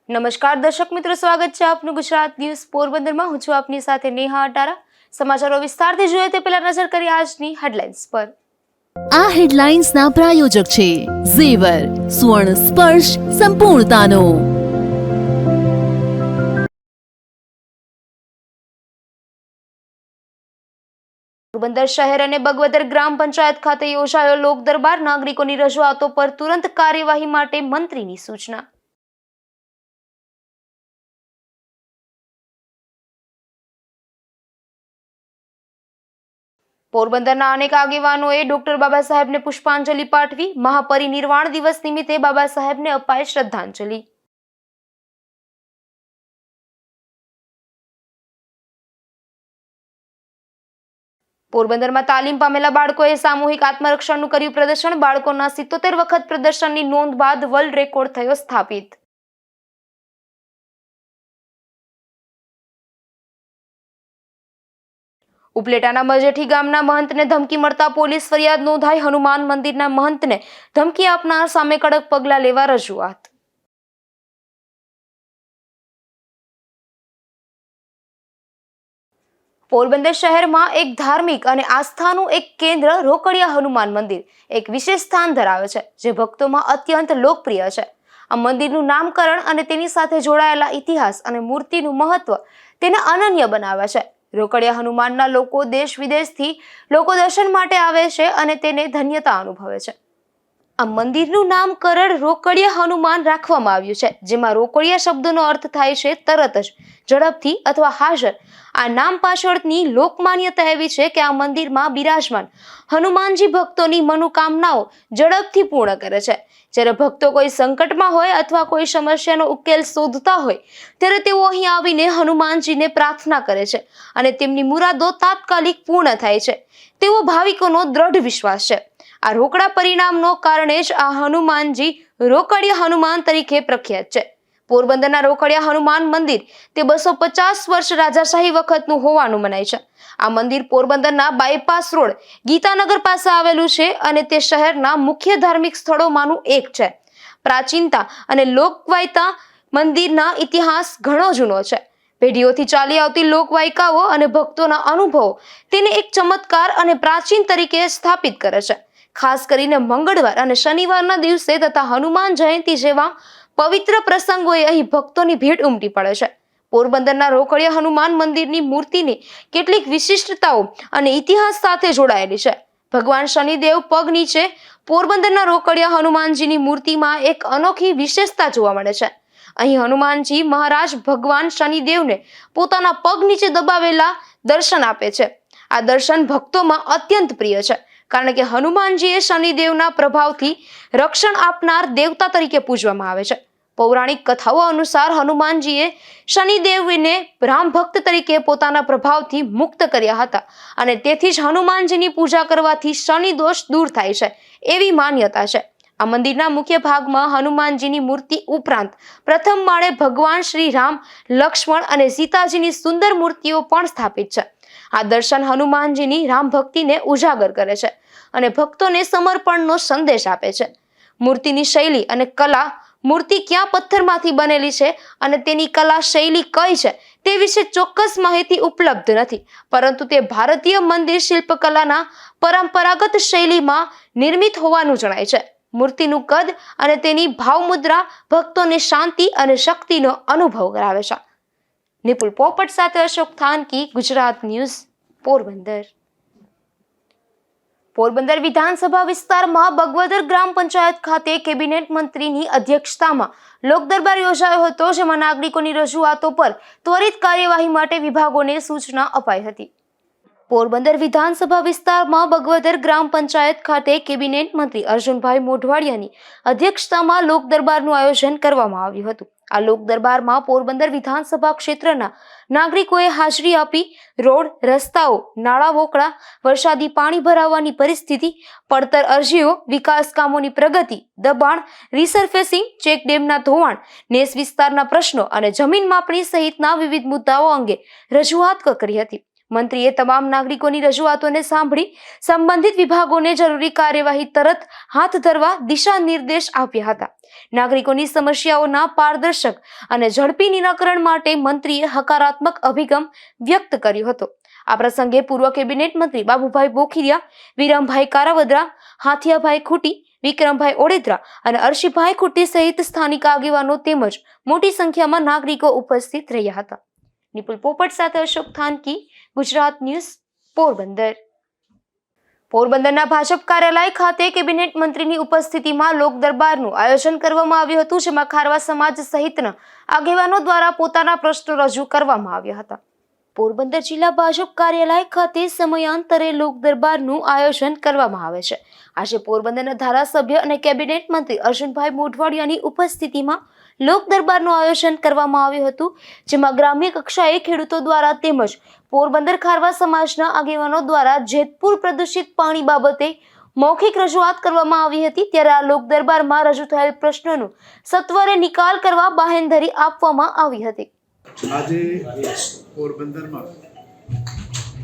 નમસ્કાર દર્શક મિત્રો, સ્વાગત છે આપનું ગુજરાત ન્યૂઝ પોરબંદરમાં। હું છું આપની સાથે નેહા અટારા। સમાચારો વિસ્તારથી જોઈએ તે પહેલા નજર કરીએ આજની હેડલાઇન્સ પર। આ હેડલાઇન્સના પ્રાયોજક છે ઝેવર, સુવર્ણ સ્પર્શ સંપૂર્ણતાનો। પોરબંદર શહેર અને બગવદર ગ્રામ પંચાયત ખાતે યોજાયો લોક દરબાર। નાગરિકોની રજૂઆતો પર તુરંત કાર્યવાહી માટે મંત્રીની સૂચના। પોરબંદરના અનેક આગેવાનોએ ડોક્ટર બાબા સાહેબને પુષ્પાંજલિ પાઠવી। મહાપરિનિર્વાણ દિવસ નિમિત્તે બાબા સાહેબને અપાઈ શ્રદ્ધાંજલિ। પોરબંદરમાં તાલીમ પામેલા બાળકોએ સામૂહિક આત્મરક્ષણનું કર્યું પ્રદર્શન। બાળકોના 77 વખત પ્રદર્શનની નોંધ બાદ વર્લ્ડ રેકોર્ડ થયો સ્થાપિત। ઉપલેટાના મજેઠી ગામના મહંતને ધમકી મળતા પોલીસ ફરિયાદ નોંધાઈ। હનુમાન મંદિરના મહંતને ધમકી આપનાર સામે કડક પગલાં લેવા રજૂઆત। પોરબંદર શહેરમાં એક ધાર્મિક અને આસ્થાનું એક કેન્દ્ર રોકડિયા હનુમાન મંદિર એક વિશેષ સ્થાન ધરાવે છે, જે ભક્તોમાં અત્યંત લોકપ્રિય છે। આ મંદિરનું નામકરણ અને તેની સાથે જોડાયેલા ઇતિહાસ અને મૂર્તિનું મહત્વ તેને અનન્ય બનાવે છે। રોકડિયા હનુમાનના લોકો દેશ વિદેશથી લોકો દર્શન માટે આવે છે અને તેને ધન્યતા અનુભવે છે। આ મંદિરનું નામકરણ રોકડિયા હનુમાન રાખવામાં આવ્યું છે, જેમાં રોકડિયા શબ્દનો અર્થ થાય છે તરત જ, ઝડપથી અથવા હાજર। આ નામ પાછળની લોકમાન્યતા એવી છે કે આ મંદિરમાં બિરાજમાન હનુમાનજી ભક્તોની મનોકામનાઓ ઝડપથી પૂર્ણ કરે છે। જ્યારે ભક્તો કોઈ સંકટમાં હોય અથવા કોઈ સમસ્યાનો ઉકેલ શોધતા હોય ત્યારે તેઓ અહીં આવીને હનુમાનજીને પ્રાર્થના કરે છે અને તેમની મુરાદો તાત્કાલિક પૂર્ણ થાય છે તેવો ભાવિકોનો દ્રઢ વિશ્વાસ છે। આ રોકડા પરિણામનો કારણે જ આ હનુમાનજી રોકડિયા હનુમાન તરીકે પ્રખ્યાત છે। પોરબંદરના રોકડિયા હનુમાન મંદિર તે 250 વર્ષ રાજાશાહી વખતનું હોવાનું મનાય છે। આ મંદિર પોરબંદરના બાયપાસ રોડ ગીતાનગર પાસે આવેલું છે અને તે શહેરના મુખ્ય ધાર્મિક સ્થળોમાંનું એક છે। પ્રાચીનતા અને લોકવાયતા મંદિરના ઇતિહાસ ઘણો જૂનો છે। પેઢીઓથી ચાલી આવતી લોકવાયકાઓ અને ભક્તોના અનુભવો તેને એક ચમત્કાર અને પ્રાચીન તરીકે સ્થાપિત કરે છે। ખાસ કરીને મંગળવાર અને શનિવારના દિવસે તથા હનુમાન જયંતિ જેવા પવિત્ર પ્રસંગોએ અહીં ભક્તોની ભીડ ઉમટી પડે છે। પોરબંદરના રોકડિયા હનુમાન મંદિરની મૂર્તિની કેટલીક વિશિષ્ટતાઓ અને ઇતિહાસ સાથે જોડાયેલી છે। ભગવાન શનિદેવ પગ નીચે પોરબંદરના રોકડિયા હનુમાનજીની મૂર્તિમાં એક અનોખી વિશેષતા જોવા મળે છે। અહીં હનુમાનજી મહારાજ ભગવાન શનિદેવને પોતાના પગ નીચે દબાવેલા દર્શન આપે છે। આ દર્શન ભક્તોમાં અત્યંત પ્રિય છે, કારણ કે હનુમાનજીએ શનિદેવના પ્રભાવથી રક્ષણ આપનાર દેવતા તરીકે પૂજવામાં આવે છે। પૌરાણિક કથાઓ અનુસાર હનુમાનજીએ શનિદેવને રામ ભક્ત તરીકે પોતાના પ્રભાવથી મુક્ત કર્યા હતા અને તેથી જ હનુમાનજીની પૂજા કરવાથી શનિ દોષ દૂર થાય છે એવી માન્યતા છે। આ મંદિરના મુખ્ય ભાગમાં હનુમાનજીની મૂર્તિ ઉપરાંત પ્રથમ માળે ભગવાન શ્રી રામ, લક્ષ્મણ અને સીતાજીની સુંદર મૂર્તિઓ પણ સ્થાપિત છે। આ દર્શન હનુમાનજીની રામ ભક્તિને ઉજાગર કરે છે અને ભક્તોને સમર્પણનો સંદેશ આપે છે। મૂર્તિની શૈલી અને કલા, મૂર્તિ ક્યાં પથ્થરમાંથી બનેલી છે અને તેની કલા શૈલી કઈ છે તે વિશે ચોક્કસ માહિતી ઉપલબ્ધ નથી, પરંતુ તે ભારતીય મંદિર શિલ્પકલાના પરંપરાગત શૈલીમાં નિર્મિત હોવાનું જણાય છે। મૂર્તિનું કદ અને તેની ભાવમુદ્રા ભક્તોને શાંતિ અને શક્તિનો અનુભવ કરાવે છે। નિપુલ પોપટ સાથે અશોક થાનકી, ગુજરાત ન્યૂઝ, પોરબંદર। પોરબંદર વિધાનસભા વિસ્તારમાં બગવદર ગ્રામ પંચાયત ખાતે કેબિનેટ મંત્રીની અધ્યક્ષતામાં લોક દરબાર યોજાયો હતો, જેમાં નાગરિકોની રજૂઆતો પર ત્વરિત કાર્યવાહી માટે વિભાગોને સૂચના અપાઈ હતી। પોરબંદર વિધાનસભા વિસ્તારમાં બગવદર ગ્રામ પંચાયત ખાતે કેબિનેટ મંત્રી અર્જુનભાઈ મોઢવાડિયાની અધ્યક્ષતામાં લોક દરબારનું આયોજન કરવામાં આવ્યું હતું। આ લોક દરબારમાં પોરબંદર વિધાનસભા ક્ષેત્રના નાગરિકોએ હાજરી આપી રોડ, રસ્તાઓ, નાળા વોકળા, વરસાદી પાણી ભરાવાની પરિસ્થિતિ, પડતર અરજીઓ, વિકાસ કામોની પ્રગતિ, દબાણ, રિસર્ફેસિંગ, ચેકડેમના ધોવાણ, નેસ વિસ્તારના પ્રશ્નો અને જમીન માપણી સહિતના વિવિધ મુદ્દાઓ અંગે રજૂઆત કરી હતી। મંત્રીએ તમામ નાગરિકોની રજૂઆતોને સાંભળી સંબંધિત વિભાગોને જરૂરી કાર્યવાહી તરત હાથ ધરવા દિશા નિર્દેશ આપ્યા હતા. નાગરિકોની સમસ્યાઓના પારદર્શક અને ઝડપી નિરાકરણ માટે મંત્રીએ હકારાત્મક અભિગમ વ્યક્ત કર્યો હતો. આ પ્રસંગે પૂર્વ કેબિનેટ મંત્રી બાબુભાઈ બોખીરિયા, વિરમભાઈ કારાવદરા, હાથિયાભાઈ ખૂટી, વિક્રમભાઈ ઓડેદરા અને અર્શીભાઈ ખૂટી સહિત સ્થાનિક આગેવાનો તેમજ મોટી સંખ્યામાં નાગરિકો ઉપસ્થિત રહ્યા હતા. નિપુલ પોપટ સાથે અશોક થાનકી, ગુજરાત ન્યૂઝ, પોરબંદર. પોરબંદરના ભાજપ કાર્યાલય ખાતે કેબિનેટ મંત્રીની ઉપસ્થિતિમાં લોક દરબારનું આયોજન કરવામાં આવ્યું હતું, જેમાં ખારવા સમાજ સહિતના આગેવાનો દ્વારા પોતાના પ્રશ્નો રજૂ કરવામાં આવ્યા હતા. પોરબંદર જિલ્લા ભાજપ કાર્યાલય ખાતે સમયાંતરે લોક દરબારનું આયોજન કરવામાં આવે છે. આજે પોરબંદરના ધારાસભ્ય અને કેબિનેટ મંત્રી અર્જુનભાઈ મોઢવાડિયાની ઉપસ્થિતિમાં લોક દરબારનું આયોજન કરવામાં આવ્યું હતું, જેમાં ગ્રામ્ય કક્ષાએ ખેડૂતો દ્વારા તેમજ પોરબંદર ખારવા સમાજના આગેવાનો દ્વારા જેતપુર પ્રદૂષિત પાણી બાબતે મૌખિક રજૂઆત કરવામાં આવી હતી. ત્યારે આ લોક દરબારમાં રજૂ થયેલ પ્રશ્નોનો સત્વરે નિકાલ કરવા બાહેંધરી આપવામાં આવી હતી. આજે પોરબંદરમાં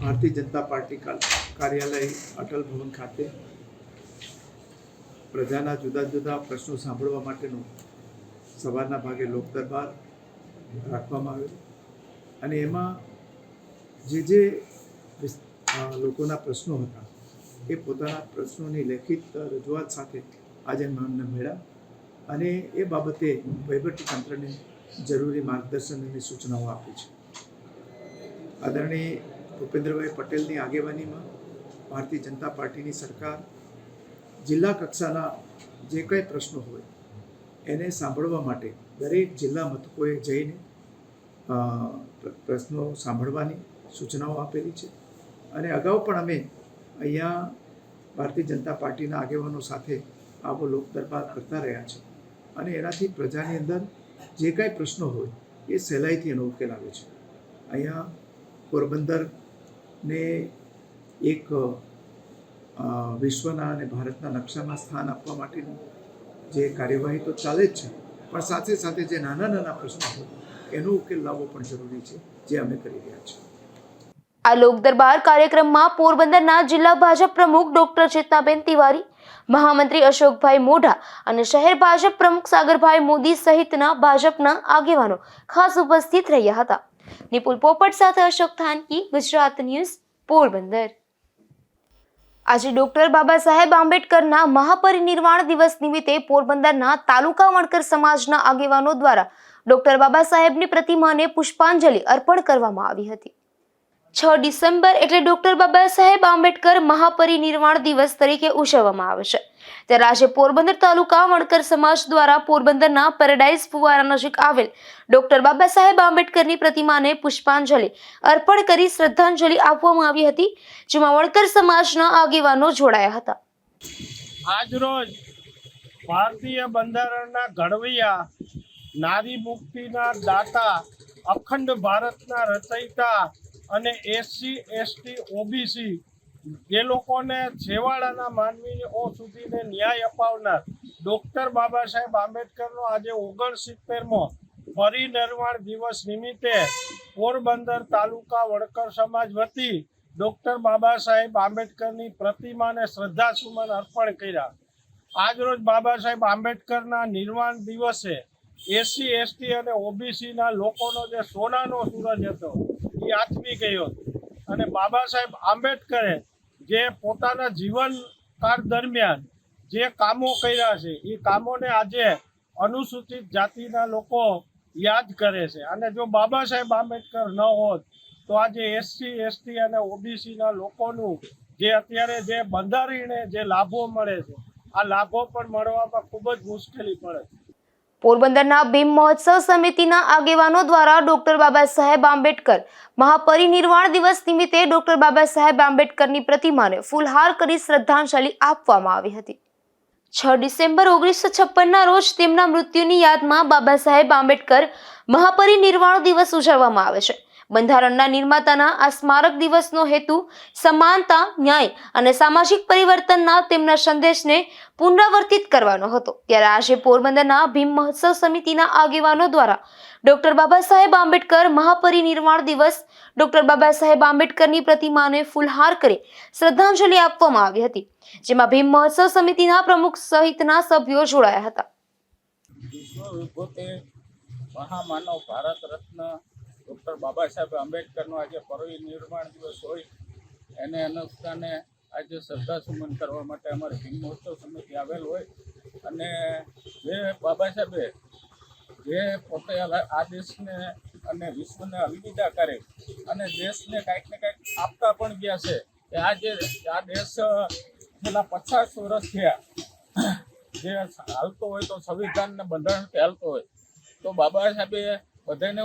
ભારતીય જનતા પાર્ટી કાર્યાલય અટલ ભવન ખાતે પ્રજાના જુદા જુદા પ્રશ્નો સાંભળવા માટેનો સવારના ભાગે લોક દરબાર રાખવામાં આવ્યો અને એમાં જે લોકોના પ્રશ્નો હતા એ પોતાના પ્રશ્નોની લેખિત રજૂઆત સાથે આજે અમને મળ્યા અને એ બાબતે વહીવટીતંત્રને જરૂરી માર્ગદર્શન અને સૂચનાઓ આપી છે. આદરણીય ભૂપેન્દ્રભાઈ પટેલની આગેવાનીમાં ભારતીય જનતા પાર્ટીની સરકાર જિલ્લા કક્ષાના જે કંઈ પ્રશ્નો હોય એને સાંભળવા માટે દરેક જિલ્લા મથકોએ જઈને પ્રશ્નો સાંભળવાની સૂચનાઓ આપેલી છે અને અગાઉ પણ અમે અહીંયા ભારતીય જનતા પાર્ટીના આગેવાનો સાથે આવો લોક દરબાર કરતા રહ્યા છે અને એનાથી પ્રજાની અંદર જે કાંઈ પ્રશ્નો હોય એ સહેલાઈથી એનો ઉકેલ આવે છે. અહીંયા પોરબંદરને એક વિશ્વના અને ભારતના નકશામાં સ્થાન આપવા માટેની જે કાર્યવાહી તો ચાલે જ છે, પણ સાથે સાથે જે નાના નાના પ્રશ્નો હોય એનો ઉકેલ લાવવો પણ જરૂરી છે, જે અમે કરી રહ્યા છીએ. આ લોક દરબાર કાર્યક્રમમાં પોરબંદરના જિલ્લા ભાજપ પ્રમુખ ડોક્ટર ચેતનાબેન તિવારી, મહામંત્રી અશોકભાઈ મોઢા અને શહેર ભાજપ પ્રમુખ સાગરભાઈ મોદી સહિતના ભાજપના આગેવાનો ખાસ ઉપસ્થિત રહ્યા હતા. નિપુલ પોપટ સાથે અશોક થાનકી, ગુજરાત ન્યૂઝ, પોરબંદર. આજે ડોક્ટર બાબા સાહેબ આંબેડકરના મહાપરિનિર્વાણ દિવસ નિમિત્તે પોરબંદરના તાલુકા વણકર સમાજના આગેવાનો દ્વારા ડોક્ટર બાબા સાહેબની પ્રતિમાને પુષ્પાંજલિ અર્પણ કરવામાં આવી હતી. 6 ડિસેમ્બર એટલે ડોક્ટર બાબા સાહેબ આંબેડકર મહાપરિનિર્વાણ દિવસ તરીકે ઉજવવામાં આવે છે. ત્યારે આજે પોરબંદર તાલુકા વણકર સમાજ દ્વારા પોરબંદરના પેરાડાઇઝ ફુવારા નજીક આવેલ ડોક્ટર બાબા સાહેબ આંબેડકરની પ્રતિમાને પુષ્પાંજલિ અર્પણ કરી શ્રદ્ધાંજલિ આપવામાં આવી હતી, જેમાં વણકર સમાજના આગેવાનો જોડાયા હતા. આજરોજ ભારતીય બંધારણના ઘડવૈયા, નારી મુક્તિના દાતા, અખંડ ભારતના રચયિતા અને SC, ST, OBC જે લોકોને છેવાડાના માનવીઓ સુધીને ન્યાય અપાવનાર ડૉક્ટર બાબા સાહેબ આંબેડકરનો આજે 69મો પરિનિર્વાણ દિવસ નિમિત્તે પોરબંદર તાલુકા વણકર સમાજ વતી ડૉક્ટર બાબા સાહેબ આંબેડકરની પ્રતિમાને શ્રદ્ધાસુમન અર્પણ કર્યા. આજરોજ બાબા સાહેબ આંબેડકરના નિર્વાણ દિવસે SC, ST અને OBCના લોકોનો જે સોનાનો સૂરજ હતો એ આથમી ગયો અને બાબા સાહેબ આંબેડકરે જે પોતાના જીવનકાળ દરમિયાન જે કામો કર્યા છે એ કામોને આજે અનુસૂચિત જાતિના લોકો યાદ કરે છે અને જો બાબા સાહેબ આંબેડકર ન હોત તો આજે SC, ST અને OBCના લોકોનું જે અત્યારે જે બંધારણીય જે લાભો મળે છે આ લાભો પણ મળવામાં ખૂબ જ મુશ્કેલી પડે છે. પોરબંદરના ભીમ મહોત્સવ સમિતિના આગેવાનો દ્વારા ડોક્ટર બાબા સાહેબ આંબેડકર મહાપરિનિર્વાણ દિવસ નિમિત્તે ડોક્ટર બાબા સાહેબ આંબેડકરની પ્રતિમાને ફૂલહાર કરી શ્રદ્ધાંજલિ આપવામાં આવી હતી. 6 ડિસેમ્બર 1956ના રોજ તેમના મૃત્યુની યાદમાં બાબા સાહેબ આંબેડકર મહાપરિનિર્વાણ દિવસ ઉજવવામાં આવે છે. બંધારણના નિર્માતાના આ સ્મારક દિવસનો હેતુ સમાનતા, ન્યાય અને સામાજિક પરિવર્તનના તેમના સંદેશને પુનરાવર્તિત કરવાનો હતો. ત્યારે આજે પોરબંદરના ભીમ મહોત્સવ સમિતિના આગેવાનો દ્વારા ડોક્ટર બાબા સાહેબ આંબેડકર મહાપરિનિર્વાણ દિવસ ડોક્ટર બાબા સાહેબ આંબેડકરની પ્રતિમાને ફૂલહાર કરી શ્રદ્ધાંજલિ આપવામાં આવી હતી, જેમાં ભીમ મહોત્સવ સમિતિના પ્રમુખ સહિતના સભ્યો જોડાયા હતા. વિશ્વ વિભૂતિ મહામાનવ ભારત રત્ન ડૉક્ટર બાબા સાહેબ આંબેડકરનો આજે પરિનિર્વાણ દિવસ હોય એને અનુષ્ઠાને આજે શ્રદ્ધાસુમન કરવા માટે અમારી ભીમ મહોત્સવ સમિતિ આવેલ હોય અને જે બાબા સાહેબે જે પોતે આ દેશને અને વિશ્વને અલવિદા કરે અને દેશને કાંઈક ને કાંઈક આપતા પણ ગયા છે કે આજે આ દેશ છેલ્લા 50 વર્ષ થયા જે હાલતો હોય તો સંવિધાન ને બંધારણથી હાલતો હોય તો બાબા સાહેબે બધાને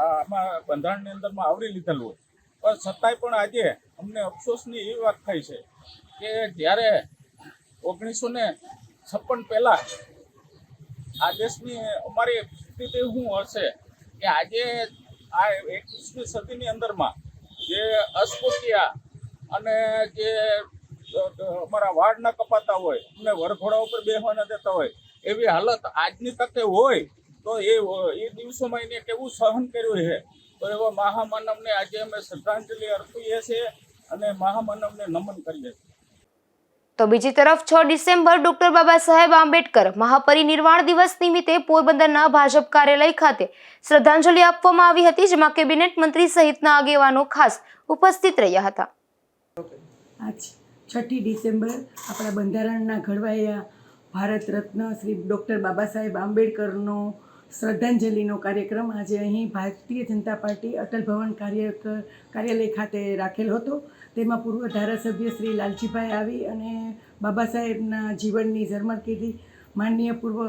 આમાં બંધારણની અંદરમાં આવરી લીધેલું હોય, પણ છતાંય પણ આજે અમને અફસોસની એ વાત થઈ છે કે જ્યારે 1956 પહેલાં આ દેશની અમારી સ્થિતિ શું હશે કે આજે આ 21મી સદીની અંદરમાં જે અસ્પૃશ્યતા અને જે અમારા વાળ ના કપાતા હોય, અમને વરઘોડા ઉપર બેસવા ન દેતા હોય એવી હાલત આજની તકે હોય તો એ દિવસોમાં એને કેવું સહન કર્યું છે. તો એવા મહામાનવને આજે અમે શ્રદ્ધાંજલિ અર્પીએ છીએ અને મહામાનવને નમન કરીએ છીએ. તો બીજી તરફ 6 ડિસેમ્બર ડોક્ટર બાબા સાહેબ આંબેડકર મહાપરિનિર્વાણ દિવસ નિમિત્તે પોરબંદરના ભાજપ કાર્યાલય ખાતે શ્રદ્ધાંજલિ આપવામાં આવી હતી, જેમાં કેબિનેટ મંત્રી સહિતના આગેવાનો ખાસ ઉપસ્થિત રહ્યા હતા. આજ 6 ડિસેમ્બર આપણા બંધારણના ઘડવાયા ભારત રત્ન શ્રી ડૉક્ટર બાબા સાહેબ આંબેડકરનો શ્રદ્ધાંજલિનો કાર્યક્રમ આજે અહીં ભારતીય જનતા પાર્ટી અટલ ભવન કાર્યાલય ખાતે રાખેલ હતો. તેમાં પૂર્વ ધારાસભ્ય શ્રી લાલજીભાઈ આવી અને બાબા સાહેબના જીવનની ઝરમર કીધી માનનીય પૂર્વ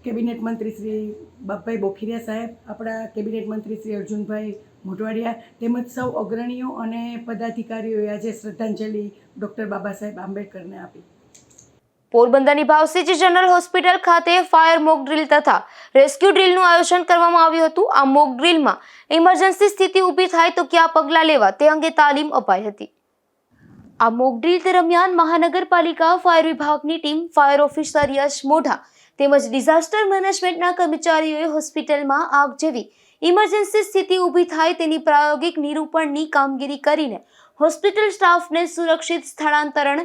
કેબિનેટ મંત્રી શ્રી બાપભાઈ બોખીરિયા સાહેબ, આપણા કેબિનેટ મંત્રી શ્રી અર્જુનભાઈ મોઢવાડિયા તેમજ સૌ અગ્રણીઓ અને પદાધિકારીઓએ આજે શ્રદ્ધાંજલિ ડૉક્ટર બાબા સાહેબ આંબેડકરને આપી. પોરબંદરની ભાવસીજી જનરલ હોસ્પિટલ ખાતે ફાયર મોક ડ્રીલ તથા રેસ્ક્યુ ડ્રીલનું આયોજન કરવામાં આવ્યું હતું. આ મોક ડ્રીલમાં ઇમરજન્સી સ્થિતિ ઊભી થાય તો કયા પગલાં લેવા તે અંગે તાલીમ અપાઈ હતી. આ મોક ડ્રીલ દરમિયાન મહાનગરપાલિકા ફાયર વિભાગની ટીમ, ફાયર ઓફિસર યશ મોઢા તેમજ ડિઝાસ્ટર મેનેજમેન્ટના કર્મચારીઓએ હોસ્પિટલમાં આગ જેવી ઇમરજન્સી સ્થિતિ ઊભી થાય તેની પ્રાયોગિક નિરૂપણની કામગીરી કરીને હોસ્પિટલ સ્ટાફને સુરક્ષિત સ્થળાંતરણ,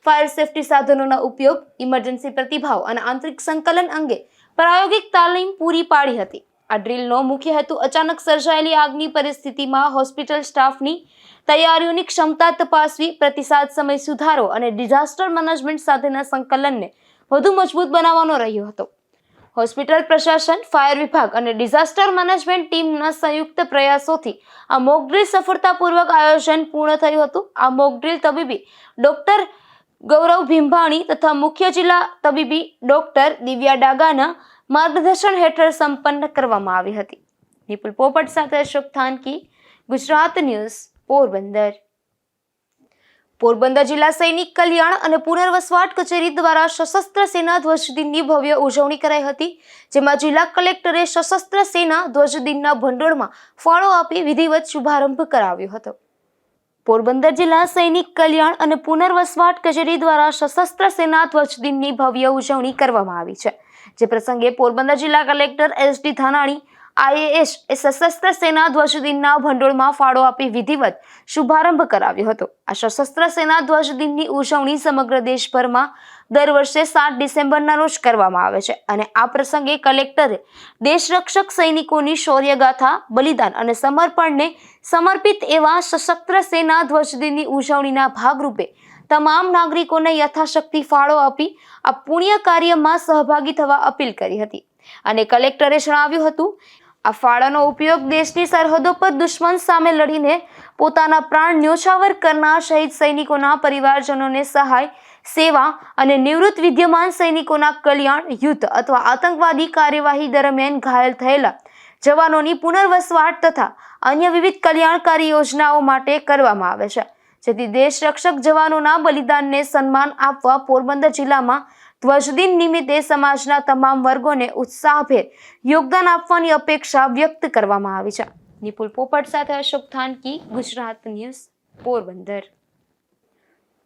ફાયર સેફટી સાધનોના ઉપયોગ, ઇમરજન્સી પ્રતિભાવ અને આંતરિક સંકલન અંગે પ્રાયોગિક તાલીમ પૂરી પાડી હતી. આ ડ્રીલનો મુખ્ય હેતુ અચાનક સર્જાયેલી આગની પરિસ્થિતિમાં હોસ્પિટલ સ્ટાફની તૈયારીઓની ક્ષમતા તપાસવી, પ્રતિસાદ સમય સુધારો અને ડિઝાસ્ટર મેનેજમેન્ટ સાથેના સંકલનને વધુ મજબૂત બનાવવાનો રહ્યો હતો. હોસ્પિટલ પ્રશાસન, ફાયર વિભાગ અને ડિઝાસ્ટર મેનેજમેન્ટ ટીમના સંયુક્ત પ્રયાસોથી આ મોક ડ્રીલ સફળતાપૂર્વક આયોજન પૂર્ણ થયું હતું. આ મોક ડ્રીલ તબીબી ડોક્ટર ગૌરવ ભીંભાણી તથા મુખ્ય જિલ્લા તબીબી ડોક્ટર દિવ્યા ડાગાના માર્ગદર્શન હેઠળ સંપન્ન કરવામાં આવી હતી. નિપુલ પોપટ સાથે અશોક થાનકી, ગુજરાત ન્યૂઝ, પોરબંદર. પોરબંદર જિલ્લા સૈનિક કલ્યાણ અને પુનર્વસવાટ કચેરી દ્વારા સશસ્ત્ર સેના ધ્વજ દિનની ભવ્ય ઉજવણી કરાઈ હતી, જેમાં જિલ્લા કલેક્ટરે સશસ્ત્ર સેના ધ્વજ દિનના ભંડોળમાં ફાળો આપી વિધિવત શુભારંભ કરાવ્યો હતો. પોરબંદર જિલ્લા સૈનિક કલ્યાણ અને પુનર્વસવાટ કચેરી દ્વારા સશસ્ત્ર સેના ધ્વજ દિનની ભવ્ય ઉજવણી કરવામાં આવી છે, જે પ્રસંગે પોરબંદર જિલ્લા કલેક્ટર એસ.ડી. ધાનાણી IAS એ સશસ્ત્ર સેના ધ્વજ દિનના ભંડોળમાં ફાળો આપી વિધિવત શુભારંભ કરાવ્યો હતો. આ સશસ્ત્ર સેના ધ્વજ દિનની ઉજવણી સમગ્ર દેશભરમાં દર વર્ષે 7 ડિસેમ્બરના રોજ કરવામાં આવે છે અને આ પ્રસંગે કલેક્ટરે દેશરક્ષક સૈનિકોની શૌર્યગાથા, બલિદાન અને સમર્પણને સમર્પિત એવા સશસ્ત્ર સેના ધ્વજ દિનની ઉજવણીના ભાગરૂપે તમામ નાગરિકોને યથાશક્તિ ફાળો આપી આ પુણ્ય કાર્યમાં સહભાગી થવા અપીલ કરી હતી. અને કલેક્ટરે જણાવ્યું હતું, આ ફાળાનો ઉપયોગ દેશની સરહદો પર દુશ્મન સામે લડીને પોતાના પ્રાણ ન્યોછાવર કરનાર શહીદ સૈનિકોના પરિવારજનોને સહાય, સેવા અને નિવૃત્ત વિદ્યમાન સૈનિકોના કલ્યાણ, યુદ્ધ અથવા આતંકવાદી કાર્યવાહી દરમિયાન ઘાયલ થયેલા જવાનોની પુનર્વસવાટ તથા અન્ય વિવિધ કલ્યાણકારી યોજનાઓ માટે કરવામાં આવે છે, જેથી દેશ રક્ષક જવાનોના બલિદાનને સન્માન આપવા પોરબંદર જિલ્લામાં ધ્વજદિન નિમિત્તે સમાજના તમામ વર્ગોને ઉત્સાહભેર યોગદાન આપવાની અપેક્ષા વ્યક્ત કરવામાં આવી છે. નિપુલ પોપટ સાથે Ashok Thanki, Gujarat news, Porbandar.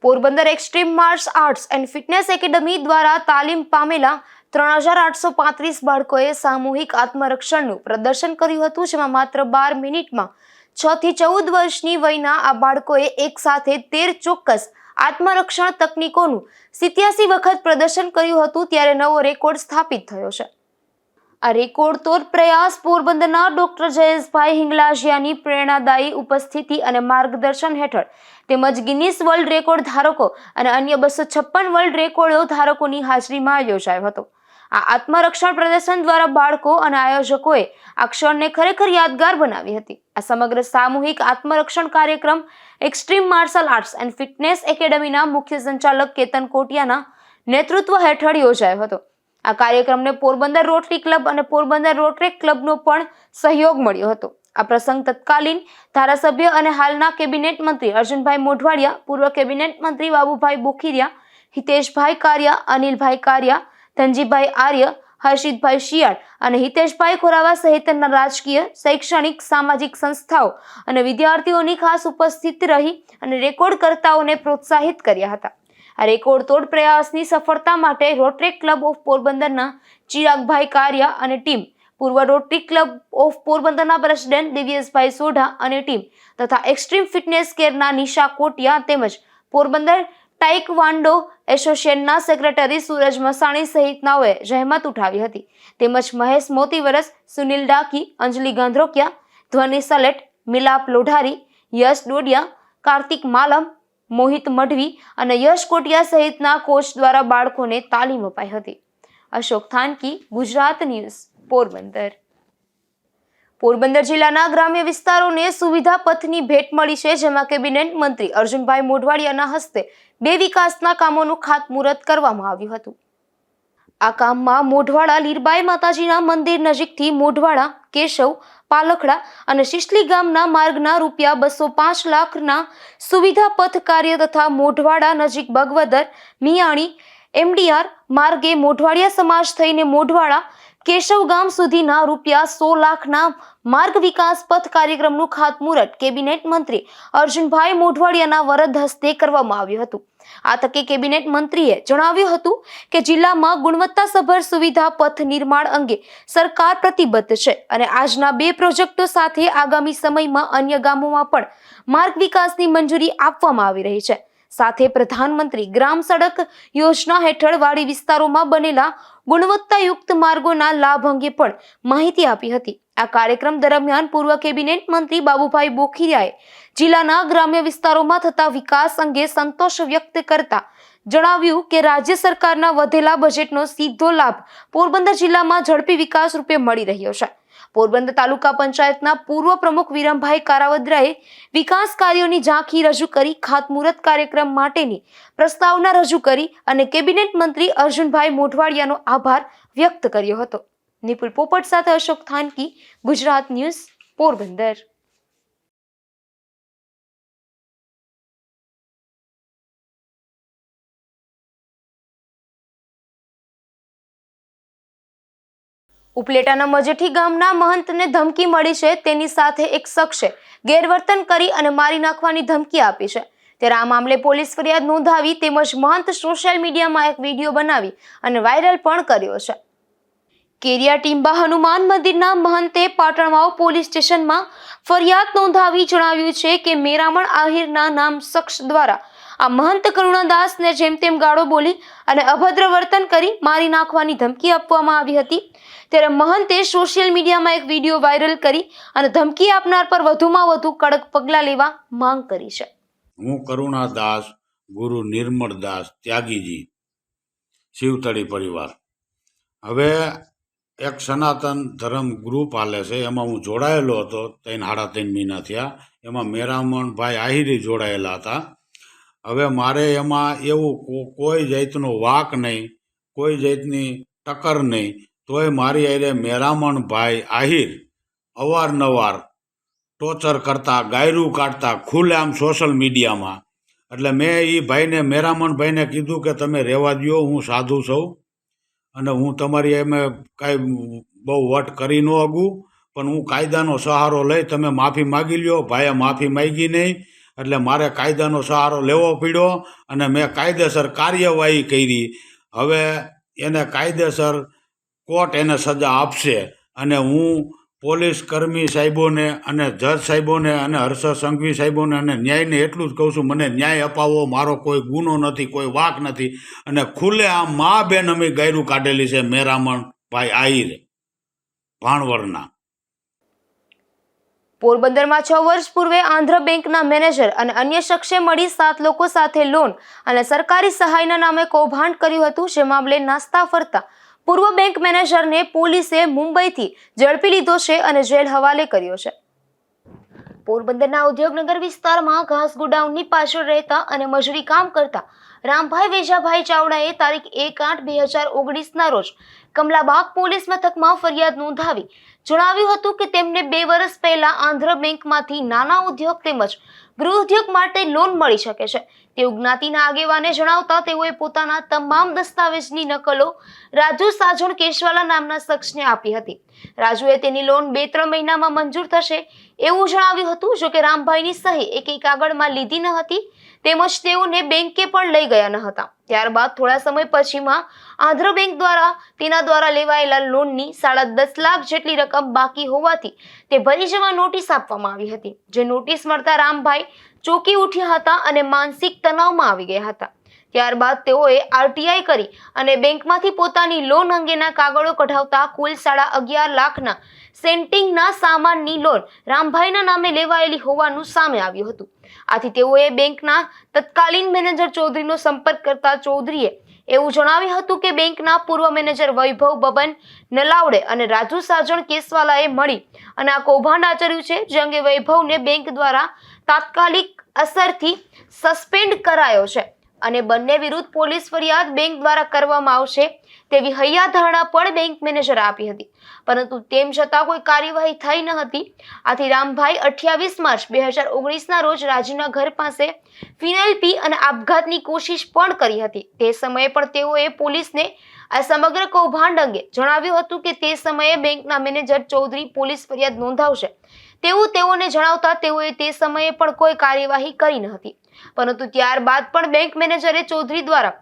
Porbandar extreme martial arts and fitness academy દ્વારા તાલીમ પામેલા 3835 બાળકોએ સામૂહિક આત્મરક્ષણનું પ્રદર્શન કર્યું હતું, જેમાં માત્ર 12 મિનિટમાં 6 થી 14 વર્ષની વયના આ બાળકોએ એક સાથે 13 ચોક્કસ આત્મરક્ષણ તકનીકોનું 87 વખત પ્રદર્શન કર્યું હતું, ત્યારે નવો રેકોર્ડ સ્થાપિત થયો છે. આ રેકોર્ડ તોડ પ્રયાસ પોરબંદરના ડોક્ટર જયેશભાઈ હિંગલાજિયાની પ્રેરણાદાયી ઉપસ્થિતિ અને માર્ગદર્શન હેઠળ તેમજ ગિનીસ વર્લ્ડ રેકોર્ડ ધારકો અને અન્ય 256 વર્લ્ડ રેકોર્ડો ધારકોની હાજરીમાં યોજાયો હતો. આ આત્મરક્ષણ પ્રદર્શન દ્વારા બાળકો અને આયોજકોએ આ ક્ષણને ખરેખર યાદગાર બનાવી હતી. આ સમગ્ર સામૂહિક આત્મરક્ષણ કાર્યક્રમ extreme martial arts and fitness એકેડમીના મુખ્ય સંચાલક કેતન કોટિયાના નેતૃત્વ હેઠળ યોજાયો હતો. આ કાર્યક્રમને પોરબંદર રોટરી ક્લબ અને પોરબંદર રોટરી ક્લબનો પણ સહયોગ મળ્યો હતો. આ પ્રસંગ તત્કાલીન ધારાસભ્ય અને હાલના કેબિનેટ મંત્રી અર્જુનભાઈ મોઢવાડિયા, પૂર્વ કેબિનેટ મંત્રી બાબુભાઈ બોખીરિયા, હિતેશભાઈ કારિયા, અનિલભાઈ કારિયા, ધનજીભાઈ આર્ય, હર્ષિતભાઈ શિયાળ અને હિતેશભાઈ ખોરાવા સહિતના રાજકીય, શૈક્ષણિક, સામાજિક સંસ્થાઓ અને વિદ્યાર્થીઓની ખાસ ઉપસ્થિત રહી અને રેકોર્ડકર્તાઓને પ્રોત્સાહિત કર્યા હતા. આ રેકોર્ડ તોડ પ્રયાસની સફળતા માટે રોટરી ક્લબ ઓફ પોરબંદરના ચિરાગભાઈ કારિયા અને ટીમ, પૂર્વ રોટરી ક્લબ ઓફ પોરબંદરના પ્રેસિડેન્ટ દિવ્યેશભાઈ સોઢા અને ટીમ તથા એક્સ્ટ્રીમ ફિટનેસ કેરના નિશા કોટિયા તેમજ પોરબંદર ટાઇકવાન્ડો એસોસિએશનના સેક્રેટરી સૂરજ મસાણી સહિતનાઓએ જહેમત ઉઠાવી હતી. તેમજ મહેશ મોતીવરસ, સુનિલ ડાકી, અંજલિ ગાંધ્રોકિયા, ધ્વનિ સલેટ, મિલાપ લોઢારી, યશ ડોડિયા, કાર્તિક માલમ, મોહિત મઢવી અને યશ કોટિયા સહિતના કોચ દ્વારા બાળકોને તાલીમ અપાઈ હતી. અશોક થાનકી, ગુજરાત ન્યૂઝ, પોરબંદર. પોરબંદર જિલ્લાના ગ્રામ્ય વિસ્તારોને સુવિધા પથની ભેટ મળી છે, જેમાં કેબિનેટ મંત્રી અર્જુનભાઈ મોઢવાડિયાના હસ્તે 2 વિકાસના કામોનું ખાતમુહૂર્ત કરવામાં આવ્યું હતું. આ કામમાં મોઢવાડા લીરબાઈ માતાજીના મંદિર નજીકથી મોઢવાડા, કેશવ, પાલખડા અને શિશલી ગામના માર્ગના ₹205 લાખના સુવિધા પથ કાર્ય તથા મોઢવાડા નજીક બગવદર, મિયાણી, MDR માર્ગે મોઢવાડિયા સમાજ થઈને મોઢવાડા, કેશવ ગામ સુધીના ₹100 લાખના માર્ગ વિકાસ પથ કાર્યક્રમનું ખાતમુહૂર્ત કેબિનેટ મંત્રી અર્જુનભાઈ મોઢવાડિયાના વરદ હસ્તે કરવામાં આવ્યું હતું. આ તકે કેબિનેટ મંત્રીએ જણાવ્યું હતું કે જિલ્લામાં ગુણવત્તાસભર સુવિધા પથ નિર્માણ અંગે સરકાર પ્રતિબદ્ધ છે અને આજના 2 પ્રોજેક્ટો સાથે આગામી સમયમાં અન્ય ગામોમાં પણ માર્ગ વિકાસની મંજૂરી આપવામાં આવી રહી છે. સાથે પ્રધાનમંત્રી ગ્રામ સડક યોજના હેઠળ વાડી વિસ્તારોમાં બનેલા ગુણવત્તાયુક્ત માર્ગોના લાભ અંગે પણ માહિતી આપી હતી. આ કાર્યક્રમ દરમિયાન પૂર્વ કેબિનેટ મંત્રી બાબુભાઈ બોખીરિયાએ જિલ્લાના ગ્રામ્ય વિસ્તારોમાં થતા વિકાસ અંગે સંતોષ વ્યક્ત કરતા જણાવ્યું કે રાજ્ય સરકારના વધેલા બજેટનો સીધો લાભ પોરબંદર જિલ્લામાં ઝડપી વિકાસ રૂપે મળી રહ્યો છે. પોરબંદર તાલુકા પંચાયતના પૂર્વ પ્રમુખ વિરમભાઈ કારાવદ્રાએ વિકાસ કાર્યોની ઝાંખી રજૂ કરી ખાતમુહૂર્ત કાર્યક્રમ માટેની પ્રસ્તાવના રજૂ કરી અને કેબિનેટ મંત્રી અર્જુનભાઈ મોઢવાડિયાનો આભાર વ્યક્ત કર્યો હતો. નિપુલ પોપટ સાથે અશોક થાનકી, ગુજરાત ન્યૂઝ, પોરબંદર. ઉપલેટાના મજેઠી ગામના મહંતને ધમકી મળી છે. તેની સાથે એક શખ્સે ગેરવર્તન કરી અને મારી નાખવાની ધમકી આપી છે. ત્યારે આ મામલે પોલીસ ફરિયાદ નોંધાવી તેમજ મહંત સોશિયલ મીડિયામાં એક વિડીયો બનાવી અને વાયરલ પણ કર્યો છે. કેરિયા ટીંબા હનુમાન મંદિરના મહંતે પાટણવાવ પોલીસ સ્ટેશનમાં ફરિયાદ નોંધાવી જણાવ્યું છે કે મેરામણ આહિરના નામ શખ્સ દ્વારા આ મહંત કરુણાદાસને જેમ તેમ ગાળો બોલી અને અભદ્ર વર્તન કરી મારી નાખવાની ધમકી આપવામાં આવી હતી. ત્યારે મહંતે સોશિયલ મીડિયામાં એક વિડીયો વાયરલ કરી અને ધમકી આપનાર પર વધુમાં વધુ કડક પગલાં લેવા માંગ કરી છે. હું કરુણાદાસ, ગુરુ નિર્મળદાસ ત્યાગીજી, શિવતળી પરિવાર. હવે એક સનાતન ધર્મ ગ્રુપ હાલે છે, એમાં હું જોડાયેલો હતો 3-3.5 મહિના થયા. એમાં મેરામણભાઈ આહિરી જોડાયેલા હતા. હવે મારે એમાં એવું કોઈ જાતનો વાક નહીં, કોઈ જાતની ટક્કર નહીં, તોય મારી હારે મેરામણભાઈ આહિર અવારનવાર ટોર્ચર કરતા, ગાયરું કાઢતા ખુલ્લેઆમ સોશિયલ મીડિયામાં. એટલે મેં એ ભાઈને, મેરામણભાઈને કીધું કે તમે રહેવા દો, હું સાધુ છું અને હું તમારી એમ કાંઈ બહુ વટ કરી ન અગું, પણ હું કાયદાનો સહારો લઈ, તમે માફી માગી લ્યો. ભાઈએ માફી માગી નહીં એટલે મારે કાયદાનો સહારો લેવો પડ્યો અને મેં કાયદેસર કાર્યવાહી કરી. હવે એને કાયદેસર કોર્ટ એને સજા આપશે અને હું પોલીસ કર્મી સાહેબોને અને જજ સાહેબોને અને હર્ષદ સંઘવી સાહેબોને અને ન્યાયને એટલું જ કહું છું, મને ન્યાય અપાવો. મારો કોઈ ગુનો નથી, કોઈ વાંક નથી. અને ખુલ્લે આમ મા બેન અમે ગાયરું કાઢેલી છે મેરામણ ભાઈ આહિર ભાણવરના. પોરબંદરમાં 6 વર્ષ પૂર્વે આંધ્ર બેંકના મેનેજર અને અન્ય શખ્સે મળી 7 લોકો સાથે લોન અને સરકારી સહાયના નામે કૌભાંડ કર્યું હતું. જે મામલે નાસ્તા ફરતા પૂર્વ બેંક મેનેજરને પોલીસે મુંબઈથી ઝડપી લીધો છે અને જેલ હવાલે કર્યો છે. પોરબંદરના ઉદ્યોગનગર વિસ્તારમાં ઘાસ ગોડાઉનની પાછળ રહેતા અને મજૂરી કામ કરતા રામભાઈ વેજાભાઈ ચાવડાએ તારીખ 1/8/2019ના રોજ કમલાબાગ પોલીસ મથકમાં ફરિયાદ નોંધાવી જણાવ્યું હતું કે તેમને 2 વર્ષ પહેલા આંધ્ર બેંકમાંથી નાના ઉદ્યોગ તેમજ ગૃહ ઉદ્યોગ માટે લોન મળી શકે છે તેવું જ્ઞાતિના આગેવાને જણાવતા તેઓએ પોતાના તમામ દસ્તાવેજની નકલો રાજુ સાજણ કેશવાલા નામના શખ્સને આપી હતી. રાજુએ તેની લોન 2-3 મહિનામાં મંજૂર થશે એવું જણાવ્યું હતું. જો કે રામભાઈની સહી એક કાગળમાં લીધી ન હતી તેમજ તેઓને બેંકે પણ લઈ ગયા ન હતા. ત્યારબાદ થોડા સમય પછીમાં આંધ્ર બેંક દ્વારા તેના દ્વારા લેવાયેલા લોનની 10.5 લાખ જેટલી રકમ બાકી હોવાથી તે ભરી જવા નોટિસ આપવામાં આવી હતી. જે નોટિસ મળતા રામભાઈ ચોંકી ઉઠ્યા હતા અને માનસિક તણાવમાં આવી ગયા હતા. ત્યારબાદ તેઓએ આરટીઆઈ કરી અને બેંકમાંથી પોતાની લોન અંગેના કાગળો કઢાવતા કુલ 11.5 લાખના સેન્ટિંગના સામાનની લોન રામભાઈના નામે લેવાયેલી હોવાનું સામે આવ્યું હતું. આથી તેઓએ બેંકના તત્કાલીન મેનેજર ચૌધરીનો સંપર્ક કરતા ચૌધરીએ એવું જણાવ્યું હતું કે બેંકના પૂર્વ મેનેજર વૈભવ બબન નલાવડે અને રાજુ સાજણ કેસવાલાએ મળી અને આ કૌભાંડ આચર્યું છે. જે અંગે વૈભવને બેંક દ્વારા તાત્કાલિક અસરથી સસ્પેન્ડ કરાયો છે અને બંને વિરુદ્ધ પોલીસ ફરિયાદ બેંક દ્વારા કરવામાં આવશે તેવી હૈયાધારણા પણ બેંક મેનેજરે આપી હતી. પરંતુ તેમ છતાં કોઈ કાર્યવાહી થઈ ન હતી. આથી રામભાઈ 28 માર્ચ 2019ના રોજ રાજુના ઘર પાસે ફિનાઇલ પી અને આપઘાતની કોશિશ પણ કરી હતી. તે સમયે પણ તેઓએ પોલીસને આ સમગ્ર કૌભાંડ અંગે જણાવ્યું હતું કે તે સમયે બેંકના મેનેજર ચૌધરી પોલીસ ફરિયાદ નોંધાવશે તેવું તેઓને જણાવતા તેઓએ તે સમયે પણ કોઈ કાર્યવાહી કરી ન હતી. પરંતુ ત્યારબાદ પણ બેંક મેનેજરે ચૌધરી દ્વારા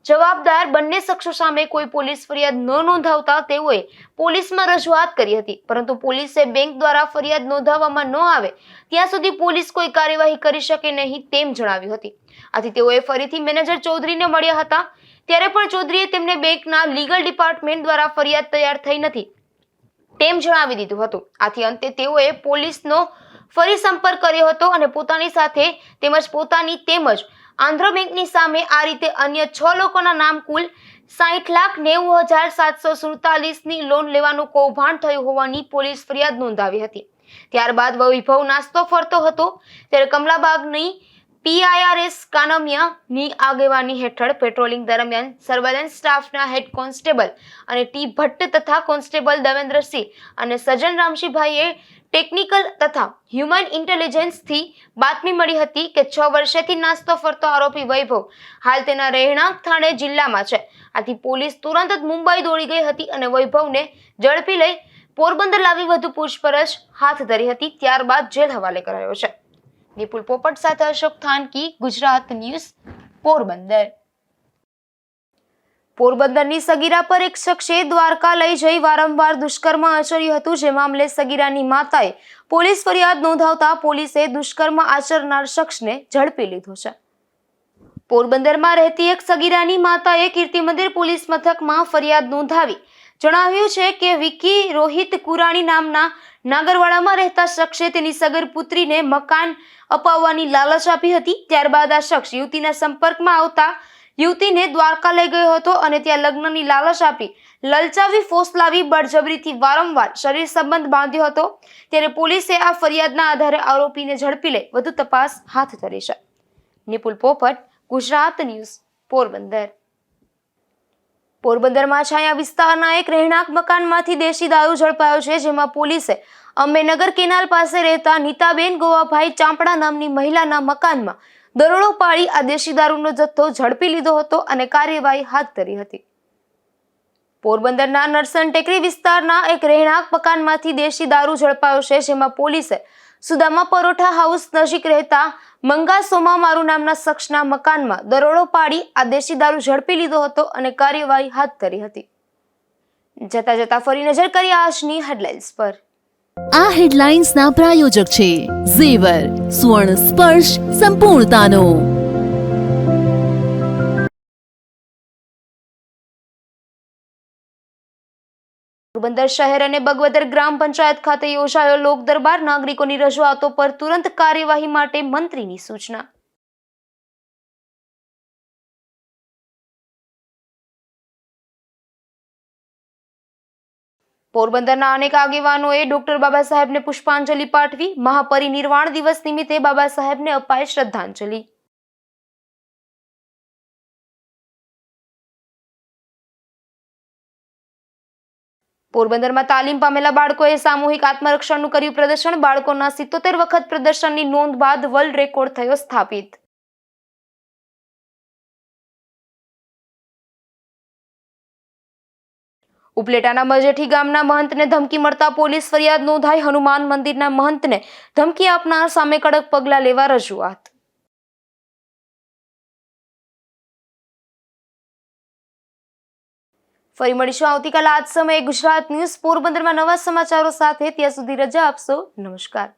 જવાબદાર બંને શખ્સો સામે કોઈ પોલીસ ફરિયાદ ન નોંધાવતા તેઓએ પોલીસમાં રજૂઆત કરી હતી. પરંતુ પોલીસે બેંક દ્વારા ફરિયાદ નોંધાવવામાં ન આવે ત્યાં સુધી પોલીસ કોઈ કાર્યવાહી કરી શકે નહીં તેમ જણાવ્યું હતું. આથી તેઓએ ફરીથી મેનેજર ચૌધરીને મળ્યા હતા. ત્યારે પણ ચૌધરીએ તેમને બેંકના લીગલ ડિપાર્ટમેન્ટ દ્વારા ફરિયાદ તૈયાર થઈ નથી તેમ જણાવી દીધું હતું. આથી અંતે તેઓએ પોલીસનો ફરી સંપર્ક કર્યો હતો અને પોતાની સાથે તેમજ આંધ્ર બેંકની સામે આ રીતે અન્ય 6 લોકોના નામ કુલ 60,90,747ની લોન લેવાનું કૌભાંડ થયું હોવાની પોલીસ ફરિયાદ નોંધાવી હતી. ત્યારબાદ વૈભવ નાસ્તો ફરતો હતો ત્યારે કમલાબાગની PIRS કાનમિયાની આગેવાની હેઠળ પેટ્રોલિંગ દરમિયાન સર્વેલન્સ સ્ટાફના હેડ કોન્સ્ટેબલ અને ટી ભટ્ટ તથા કોન્સ્ટેબલ દેવેન્દ્રસિંહ અને સજન રામશીભાઈએ ટેકનિકલ તથા હ્યુમન ઇન્ટેલિજન્સથી બાતમી મળી હતી કે 6 વર્ષથી નાસ્તો ફરતો આરોપી વૈભવ હાલ તેના રહેણાંક થાણે જિલ્લામાં છે. આથી પોલીસ તુરંત જ મુંબઈ દોડી ગઈ હતી અને વૈભવને ઝડપી લઈ પોરબંદર લાવી વધુ પૂછપરછ હાથ ધરી હતી. ત્યારબાદ જેલ હવાલે કરાયો છે. નિપુલ પોપટ સાથે અશોક થાનકી, ગુજરાત ન્યૂઝ, પોરબંદર. પોરબંદરની સગીરા પર એક શખ્સે દ્વારકા લઈ જઈ વારંવાર દુષ્કર્મ આચર્યું હતું. જે મામલે સગીરાની માતાએ પોલીસ ફરિયાદ નોંધાવતા પોલીસે દુષ્કર્મ આચરનાર શખ્સને ઝડપી લીધો છે. પોરબંદરમાં રહેતી એક સગીરાની માતાએ કીર્તિ મંદિર પોલીસ મથકમાં ફરિયાદ નોંધાવી જણાવ્યું છે કે વિકી રોહિત કુરાણી નામના નાગરવાડામાં રહેતા શખ્સે તેની સગર પુત્રીને મકાન અપાવવાની લાલચ આપી હતી. ત્યારબાદ આ શખ્સ યુવતીના સંપર્કમાં આવતા યુવતીને દ્વારકા લઈ ગયો હતો અને ત્યાં લગ્નની લાલચ આપી લલચાવી ફોસલાવી બળજબરીથી વારંવાર શરીર સંબંધ બાંધ્યો હતો. ત્યારે પોલીસે આ ફરિયાદના આધારે આરોપીને ઝડપી લઈ વધુ તપાસ હાથ ધરી છે. નિપુલ પોપટ, ગુજરાત ન્યૂઝ, પોરબંદર. પોરબંદરમાં છાયા વિસ્તારના એક રહેણાંક મકાનમાંથી દેશી દારૂ ઝડપાયો છે. જેમાં પોલીસે અંબેનગર કેનાલ પાસે રહેતા નીતાબેન ગોવાભાઈ ચાંપડા નામની મહિલાના મકાનમાં દરોડો પાડી આ દેશી દારૂનો જથ્થો ઝડપી લીધો હતો અને કાર્યવાહી હાથ ધરી હતી. પોરબંદરના નરસણ ટેકરી વિસ્તારના એક રહેણાંક મકાનમાંથી દેશી દારૂ ઝડપાયો છે, જેમાં પોલીસે સુદામા પરોઠા હાઉસ નજીક રહેતા મંગા સોમા મારુ નામના શખ્સના મકાનમાં દરોડો પાડી આ દેશી દારૂ ઝડપી લીધો હતો અને કાર્યવાહી હાથ ધરી હતી. જતા ફરી નજર કરીએ આજની હેડલાઇન્સ પર. આ હેડલાઇન્સના પ્રાયોજક છે ઝેવર, સ્વર્ણ સ્પર્શ સંપૂર્ણતાનો. પોરબંદર શહેર અને બગવદર ગ્રામ પંચાયત ખાતે યોજાયો લોક દરબાર. નાગરિકોની રજૂઆતો પર તુરંત કાર્યવાહી માટે મંત્રીની સૂચના. પોરબંદરના અનેક આગેવાનોએ ડોક્ટર બાબા સાહેબને પુષ્પાંજલિ પાઠવી. મહાપરિનિર્વાણ દિવસ નિમિત્તે બાબા સાહેબને અપાઈ શ્રદ્ધાંજલિ. પોરબંદરમાં તાલીમ પામેલા બાળકોએ સામૂહિક આત્મરક્ષણનું કર્યું પ્રદર્શન. બાળકોના 77 વખત પ્રદર્શનની નોંધ બાદ વર્લ્ડ રેકોર્ડ થયો સ્થાપિત. ઉપલેટાના મજેઠી ગામના મહંતને ધમકી મળતા પોલીસ ફરિયાદ નોંધાઈ. હનુમાન મંદિરના મહંતને ધમકી આપનાર સામે કડક પગલાં લેવા રજૂઆત. ફરી મળીશું આવતીકાલે આ જ સમયે ગુજરાત ન્યૂઝ પોરબંદરમાં નવા સમાચારો સાથે. ત્યાં સુધી રજા આપશો. નમસ્કાર.